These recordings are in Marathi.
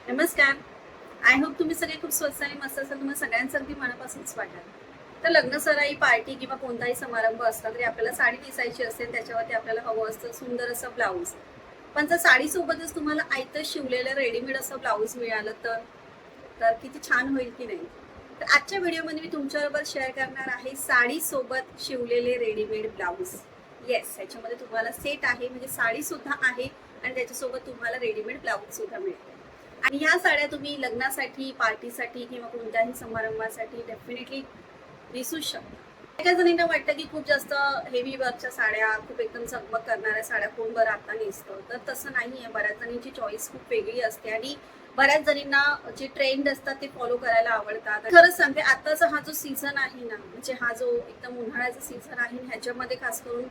नमस्कार. आय होप तुम्ही सगळे खूप स्वस्त आणि मस्त असाल. तुम्हाला सगळ्यांचं अगदी मनापासून स्वागत. तर लग्न सराई पार्टी किंवा कोणताही समारंभ असला तरी आपल्याला साडी नेसायची असेल, त्याच्यावरती आपल्याला हवं असतं सुंदर असं ब्लाऊज. पण जर साडीसोबतच तुम्हाला आयतं शिवलेलं रेडीमेड असं ब्लाऊज मिळालं तर तर किती छान होईल की नाही. तर आजच्या व्हिडिओमध्ये मी तुमच्याबरोबर शेअर करणार आहे साडीसोबत शिवलेले रेडीमेड ब्लाऊज. येस, ह्याच्यामध्ये तुम्हाला सेट आहे, म्हणजे साडी सुद्धा आहे आणि त्याच्यासोबत तुम्हाला रेडीमेड ब्लाऊज सुद्धा मिळते. आणि ह्या साड्या तुम्ही लग्नासाठी, पार्टीसाठी किंवा कोणत्याही समारंभासाठी डेफिनेटली दिसूच शकता. एका जणींना वाटतं की खूप जास्त हेवी वर्कच्या साड्या, खूप एकदम चकमक करणाऱ्या साड्या कोण बरं आता नेसतं, तर तसं नाही आहे. बऱ्याच जणींची चॉईस खूप वेगळी असते आणि बऱ्याच जणींना जे ट्रेंड असतात ते फॉलो करायला आवडतात. खरंच सांगते, आताचा हा जो सीझन आहे ना, म्हणजे हा जो एकदम उन्हाळ्याचा सीझन आहे, ह्याच्यामध्ये खास करून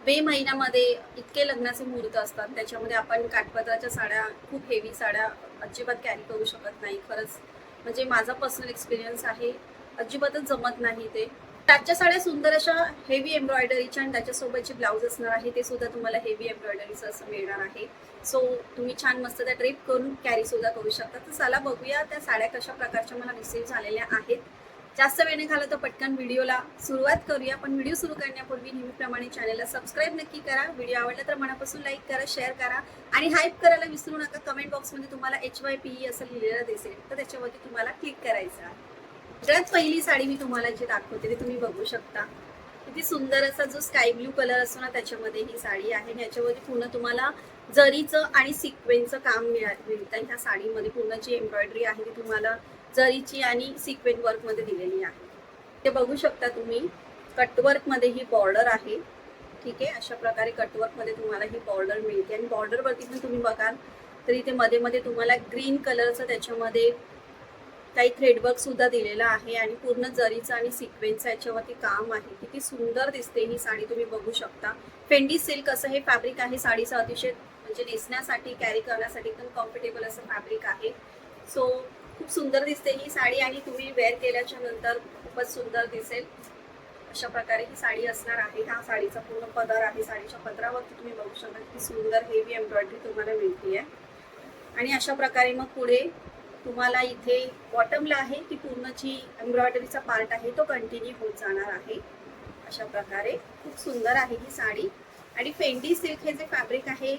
मे महिन्यामध्ये इतके लग्नाचे मुहूर्त असतात, त्याच्यामध्ये आपण काठपदराच्या साड्या, खूप हेवी साड्या अजिबात कॅरी करू शकत नाही. खरंच म्हणजे माझा पर्सनल एक्सपिरियन्स आहे, अजिबातच जमत नाही ते. त्याच्या साड्या सुंदर अशा हेवी एम्ब्रॉयडरीच्या आणि त्याच्यासोबतचे ब्लाऊज असणार आहे, ते सुद्धा तुम्हाला हेवी एम्ब्रॉयडरीचं असं मिळणार आहे. सो तुम्ही छान मस्त त्या ड्रेप करून कॅरी सुद्धा करू शकता. तर चला बघूया त्या साड्या कशा प्रकारच्या मला रिसीव्ह झालेल्या आहेत. जास्त वेळ नाही घालवत तर पटकन व्हिडिओला सुरुवात करूया. पण व्हिडिओ सुरू करण्यापूर्वी नेहमीप्रमाणे चॅनलला सबस्क्राईब नक्की करा. व्हिडिओ आवडला तर मनापासून लाईक करा, शेअर करा आणि हाईप करायला विसरू नका. कमेंट बॉक्समध्ये तुम्हाला HYPE असं लिहिलेलं दिसेल, तर त्याच्यावरती तुम्हाला क्लिक करायचं आहे. सगळ्यात पहिली साडी मी तुम्हाला जी दाखवते ते तुम्ही बघू शकता. किती सुंदर असा जो स्काय ब्लू कलर असतो ना, त्याच्यामध्ये ही साडी आहे. याच्यावरती पूर्ण तुम्हाला जरीचं आणि सिक्वेन्सचं काम मिळतं. ह्या साडीमध्ये पूर्ण जी एम्ब्रॉयडरी आहे ती तुम्हाला जरीची आणि सिक्वेन्स वर्कमध्ये दिलेली आहे. ते बघू शकता तुम्ही. कटवर्कमध्ये ही बॉर्डर आहे. ठीक आहे, अशा प्रकारे कटवर्कमध्ये तुम्हाला ही बॉर्डर मिळते आणि बॉर्डरवरती पण तुम्ही बघाल तर इथे मध्ये मध्ये तुम्हाला ग्रीन कलरचं त्याच्यामध्ये काही थ्रेडवर्क सुद्धा दिलेला आहे आणि पूर्ण जरीचं आणि सिक्वेन्सचं याच्यावरती काम आहे. किती सुंदर दिसते ही साडी, तुम्ही बघू शकता. फेंडी सिल्क असं हे फॅब्रिक आहे साडीचं. अतिशय म्हणजे नेसण्यासाठी, कॅरी करण्यासाठी एकदम कम्फर्टेबल असं फॅब्रिक आहे. सो खूप सुंदर दिसते ही साडी आणि तुम्ही वेअर केल्याच्या नंतर खूपच सुंदर दिसेल. अशा प्रकारे ही साडी असणार आहे. ह्या साडीचा पूर्ण पदर आहे. साडीच्या पदरावरती तुम्ही बघू शकता की सुंदर हेवी एम्ब्रॉयडरी तुम्हाला मिळते आहे. आणि अशा प्रकारे मग पुढे तुम्हाला इथे बॉटमला आहे की पूर्ण जी एम्ब्रॉयडरीचा पार्ट आहे तो कंटिन्यू होत जाणार आहे. अशा प्रकारे खूप सुंदर आहे ही साडी. आणि फेंडी सिल्क हे जे फॅब्रिक आहे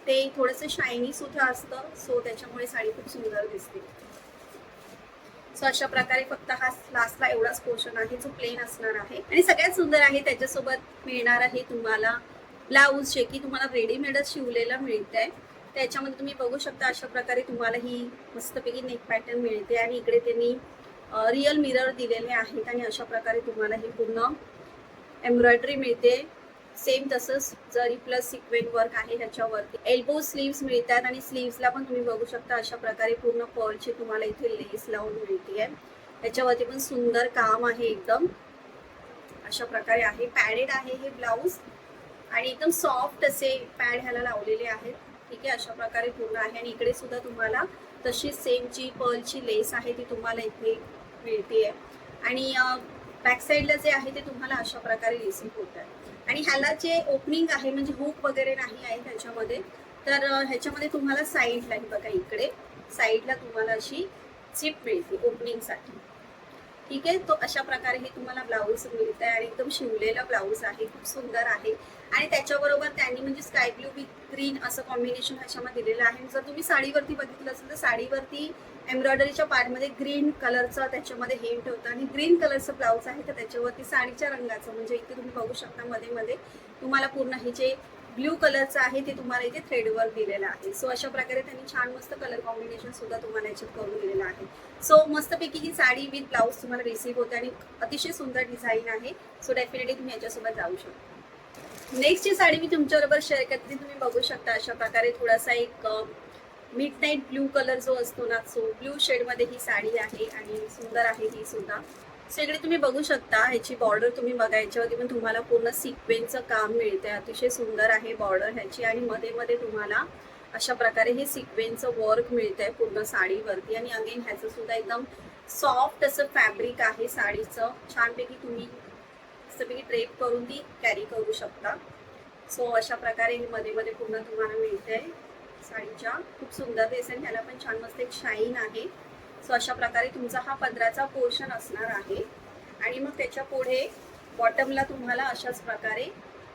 ते थोडंसं शायनी सुद्धा असतं. सो त्याच्यामुळे साडी खूप सुंदर दिसते. सो अशा प्रकारे फक्त हा लास्टला एवढाच पोर्शन आहे जो प्लेन असणार आहे. आणि सगळ्यात सुंदर आहे त्याच्यासोबत मिळणार आहे तुम्हाला ब्लाऊज, जे की तुम्हाला रेडीमेडच शिवलेला मिळतंय. त्याच्यामध्ये तुम्ही बघू शकता अशा प्रकारे तुम्हाला ही मस्तपैकी नेक पॅटर्न मिळते आणि इकडे त्यांनी रिअल मिरर दिलेले आहेत आणि अशा प्रकारे तुम्हाला ही पूर्ण एम्ब्रॉयडरी मिळते. सेम तसंच जरी प्लस सिक्वेन वर्क आहे ह्याच्यावरती. एल्बो स्लीव्स मिळतात आणि स्लीव्सला पण तुम्ही बघू शकता अशा प्रकारे पूर्ण पर्लची तुम्हाला इथे लेस लावून मिळते. त्याच्यावरती पण सुंदर काम आहे एकदम. अशा प्रकारे आहे. पॅडेड आहे हे ब्लाऊज आणि एकदम सॉफ्ट असे पॅड ह्याला लावलेले आहेत. ठीक आहे, अशा प्रकारे पूर्ण आहे आणि इकडे सुद्धा तुम्हाला तशी सेम जी पर्लची लेस आहे ती तुम्हाला इथे मिळते. आणि बॅक साईडला जे आहे ते तुम्हाला अशा प्रकारे रिसीव्ह होत आहे. आणि ह्याला जे ओपनिंग आहे म्हणजे हुक वगैरे नाही आहे त्याच्यामध्ये, तर ह्याच्यामध्ये तुम्हाला साईडला बघा, इकडे साईडला तुम्हाला अशी झिप मिळते ओपनिंगसाठी. ठीक आहे, तो अशा प्रकारे हे तुम्हाला ब्लाऊज मिळत आहे आणि एकदम शिवलेला ब्लाऊज आहे. खूप सुंदर आहे. आणि त्याच्याबरोबर त्यांनी म्हणजे स्काय ब्लू विथ ग्रीन असं कॉम्बिनेशन ह्याच्यामध्ये दिलेलं आहे. जर तुम्ही साडीवरती बघितलं असेल तर साडीवरती एम्ब्रॉयडरीच्या पार्टमध्ये ग्रीन कलरचं त्याच्यामध्ये हेंट होतं आणि ग्रीन कलरचं ब्लाऊज आहे, तर त्याच्यावरती साडीच्या रंगाचं म्हणजे इथे तुम्ही बघू शकता मध्ये मध्ये तुम्हाला पूर्ण हे जे ब्लू कलरचं आहे ते तुम्हाला इथे थ्रेडवर्क दिलेलं आहे. सो अशा प्रकारे त्यांनी छान मस्त कलर कॉम्बिनेशन सुद्धा तुम्हाला याच्यात करून दिलेलं आहे. सो मस्तपैकी ही साडी विथ ब्लाऊज तुम्हाला रिसीव्ह होते आणि अतिशय सुंदर डिझाईन आहे. सो डेफिनेटली तुम्ही याच्यासोबत जाऊ शकता. नेक्स्टची साडी मी तुमच्याबरोबर शेअर करते. तुम्ही बघू शकता अशा प्रकारे थोडासा एक मिड नाईट ब्लू कलर जो असतो ना, सो ब्लू शेडमध्ये ही साडी आहे आणि सुंदर आहे ही सुद्धा. सो इकडे तुम्ही बघू शकता ह्याची बॉर्डर तुम्ही बघा, याच्यावरती पण तुम्हाला पूर्ण सिक्वेन्सचं काम मिळते. अतिशय सुंदर आहे बॉर्डर ह्याची आणि मध्ये मध्ये तुम्हाला अशा प्रकारे हे सिक्वेन्सचं वर्क मिळतंय पूर्ण साडीवरती. आणि अगेन ह्याचं सुद्धा एकदम सॉफ्ट असं फॅब्रिक आहे साडीचं. छानपैकी तुम्ही मस्तपैकी ड्रेप करून ती कॅरी करू शकता. सो अशा प्रकारे हे मध्ये मध्ये पूर्ण तुम्हाला मिळतंय. साडीच्या खूप सुंदर दिसेल. ह्याला पण छान मस्त एक शाईन आहे. सो अशा प्रकारे तुमचा हा पदराचा पोर्शन असणार आहे. आणि मग त्याच्या पुढे बॉटमला तुम्हाला अशाच प्रकारे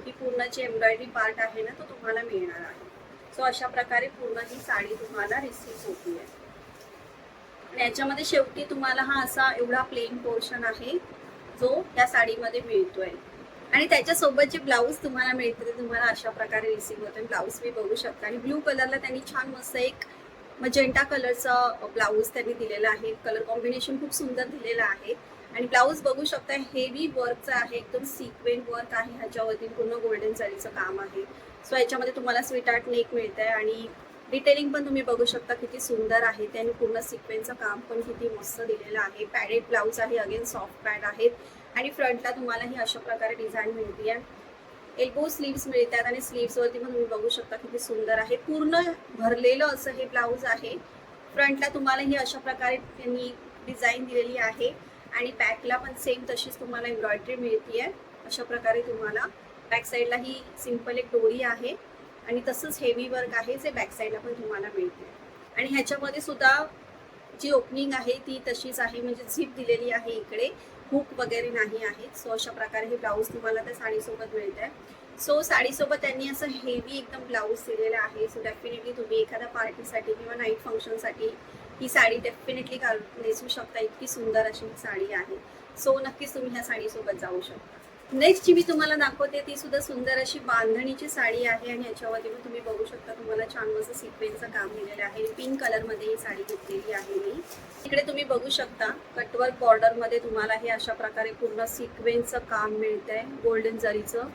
ही पूर्ण जी एम्ब्रॉयडरी पार्ट आहे ना तो तुम्हाला मिळणार आहे. सो अशा प्रकारे पूर्ण ही साडी तुम्हाला रिसीव्ह होती आहे. आणि याच्यामध्ये शेवटी तुम्हाला हा असा एवढा प्लेन पोर्शन आहे जो या साडीमध्ये मिळतोय. आणि त्याच्यासोबत जे ब्लाऊज तुम्हाला मिळते ते तुम्हाला अशा प्रकारे रिसीव्ह होते. ब्लाऊज मी बघू शकता आणि ब्लू कलरला त्यांनी छान मस्त एक मजेंटा कलरचा ब्लाऊज त्यांनी दिलेला आहे. कलर कॉम्बिनेशन खूप सुंदर दिलेलं आहे. आणि ब्लाऊज बघू शकता हेवी वर्कचा आहे, एकदम सिक्वेन्स वर्क आहे. ह्याच्यावरती पूर्ण गोल्डन जरीचं काम आहे. सो याच्यामध्ये तुम्हाला स्वीट आर्ट नेक मिळत आहे आणि डिटेलिंग पण तुम्ही बघू शकता किती सुंदर आहे. त्याने पूर्ण सिक्वेन्सचं काम पण किती मस्त दिलेलं आहे. पॅडेड ब्लाऊज आहे, अगेन सॉफ्ट पॅड आहेत आणि फ्रंटला तुम्हाला ही अशा प्रकारे डिझाईन मिळते आहे. एल्बो स्लीव्स मिळतात आणि स्लीव्सवरती पण तुम्ही बघू शकता किती सुंदर आहे. पूर्ण भरलेलं असं हे ब्लाऊज आहे. फ्रंटला तुम्हाला ही अशा प्रकारे त्यांनी डिझाईन दिलेली आहे आणि बॅकला पण सेम तशीच तुम्हाला एम्ब्रॉयडरी मिळते आहे. अशा प्रकारे तुम्हाला बॅक साईडला ही सिंपल एक डोरी आहे आणि तसंच हेवी वर्क आहे जे बॅक साईडला पण तुम्हाला मिळते. आणि ह्याच्यामध्ये सुद्धा जी ओपनिंग आहे ती तशीच आहे, म्हणजे झिप दिलेली आहे, इकडे हुक वगैरे नाही आहेत. सो अशा प्रकारे हे ब्लाऊज तुम्हाला त्या साडीसोबत मिळत आहे. सो साडीसोबत त्यांनी असं हेवी एकदम ब्लाऊज दिलेलं आहे. सो डेफिनेटली तुम्ही एखाद्या पार्टीसाठी किंवा नाईट फंक्शनसाठी ही साडी डेफिनेटली नेसू शकता. इतकी सुंदर अशी ही साडी आहे. सो नक्कीच तुम्ही ह्या साडीसोबत जाऊ शकता. नेक्स्ट जी मी तुम्हाला दाखवते ती सुद्धा सुंदर अशी बांधणीची साडी आहे आणि याच्यावरती पण तुम्ही बघू शकता तुम्हाला छान मस्त सिक्वेन्सचं काम दिलेलं आहे. पिंक कलरमध्ये ही साडी घेतलेली आहे मी. इकडे तुम्ही बघू शकता कटवर्क बॉर्डरमध्ये तुम्हाला हे अशा प्रकारे पूर्ण सिक्वेन्सचं काम मिळत आहे. गोल्डन जरीचं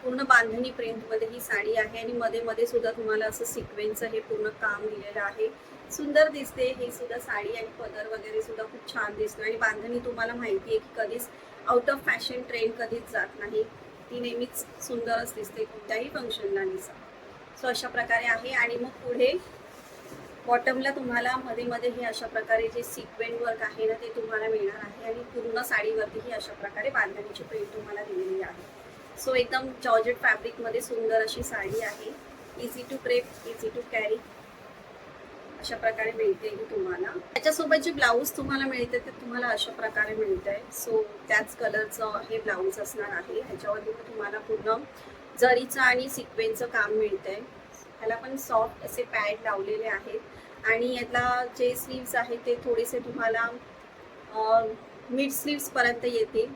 पूर्ण बांधणी प्रिंटमध्ये ही साडी आहे आणि मध्ये मध्ये सुद्धा तुम्हाला असं सिक्वेन्सचं हे पूर्ण काम दिलेलं आहे. सुंदर दिसते ही सुद्धा साडी आणि पदर वगैरे सुद्धा खूप छान दिसतो. आणि बांधणी तुम्हाला माहिती आहे की कधीच आउट ऑफ फॅशन ट्रेंड कधीच जात नाही, ती नेहमीच सुंदरच दिसते कोणत्याही फंक्शनला निसा. सो अशा प्रकारे आहे. आणि मग पुढे बॉटमला तुम्हाला मध्ये मध्ये हे अशा प्रकारे जे सिक्वेन्स वर्क आहे ना ते तुम्हाला मिळणार आहे आणि पूर्ण साडीवरती ही अशा प्रकारे बांधणीची प्रिंट तुम्हाला दिलेली आहे. सो एकदम जॉर्जेट फॅब्रिकमध्ये सुंदर अशी साडी आहे. Easy to crepe, easy to carry अशा प्रकारे मिळते ही तुम्हाला. त्याच्यासोबत जे ब्लाऊज तुम्हाला मिळते ते तुम्हाला अशा प्रकारे मिळत आहे. सो त्याच कलरचं हे ब्लाऊज असणार आहे. ह्याच्यावरती तुम्हाला पूर्ण जरीचं आणि सिक्वेन्सचं काम मिळत आहे. ह्याला पण सॉफ्ट असे पॅड लावलेले आहेत आणि यातला जे स्लीव्स आहेत ते थोडेसे तुम्हाला मिड स्लीव्सपर्यंत येतील,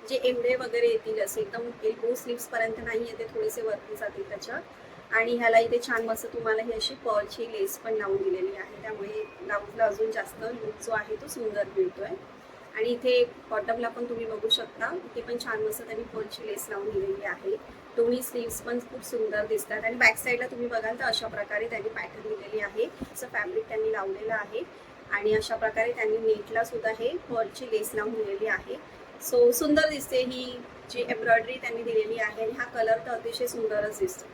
जे एमडे वगैरे येतील असे एकदम एल्बो स्लीव्सपर्यंत नाही येते, थोडेसे वरती जातील त्याच्यात. आणि ह्याला इथे छान मस्त तुम्हाला ही अशी पर्लची लेस पण लावून दिलेली आहे, त्यामुळे ब्लाऊजला अजून जास्त लुक जो आहे तो सुंदर मिळतोय. आणि इथे बॉटमला पण तुम्ही बघू शकता इथे पण छान मस्त त्यांनी पर्लची लेस लावून दिलेली आहे. दोन्ही स्लीव्स पण खूप सुंदर दिसतात. आणि बॅक साईडला तुम्ही बघाल तर अशा प्रकारे त्यांनी पॅटर्न दिलेली आहे, असं फॅब्रिक त्यांनी लावलेलं आहे आणि अशा प्रकारे त्यांनी नेटला सुद्धा हे पर्लची लेस लावून दिलेली आहे. सो सुंदर दिसते ही जी एम्ब्रॉयडरी त्यांनी दिलेली आहे आणि हा कलर तर अतिशय सुंदरच दिसतो.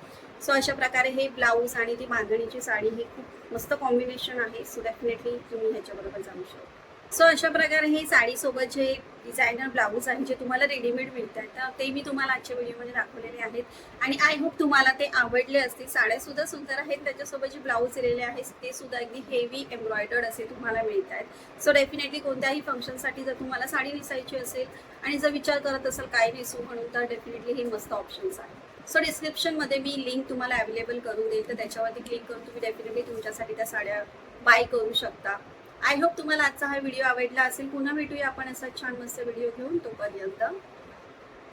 सो अशा प्रकारे हे ब्लाऊज आणि ती बांधणीची साडी हे खूप मस्त कॉम्बिनेशन आहे. सो डेफिनेटली तुम्ही ह्याच्याबरोबर जाऊ शकता. सो अशा प्रकारे हे साडीसोबत जे डिझायनर ब्लाऊज आहे जे तुम्हाला रेडीमेड मिळतात तर ते मी तुम्हाला आजच्या व्हिडिओमध्ये दाखवलेले आहेत आणि आय होप तुम्हाला ते आवडले असतील. साड्यासुद्धा सुंदर आहेत, त्याच्यासोबत जे ब्लाऊज दिलेले आहेत ते सुद्धा अगदी हेवी एम्ब्रॉयडर्ड असे तुम्हाला मिळत आहेत. सो डेफिनेटली कोणत्याही फंक्शनसाठी जर तुम्हाला साडी नेसायची असेल आणि जर विचार करत असाल काय नेसू म्हणून तर डेफिनेटली हे मस्त ऑप्शन्स आहेत. सो डिस्क्रिप्शनमध्ये मी लिंक तुम्हाला अवेलेबल करून देईल, तर त्याच्यावरती क्लिक करून तुम्ही डेफिनेटली तुमच्यासाठी त्या साड्या बाय करू शकता. आय होप तुम्हाला आजचा हा व्हिडिओ आवडला असेल. पुन्हा भेटूया आपण असा छान मस्त व्हिडिओ घेऊन. तोपर्यंत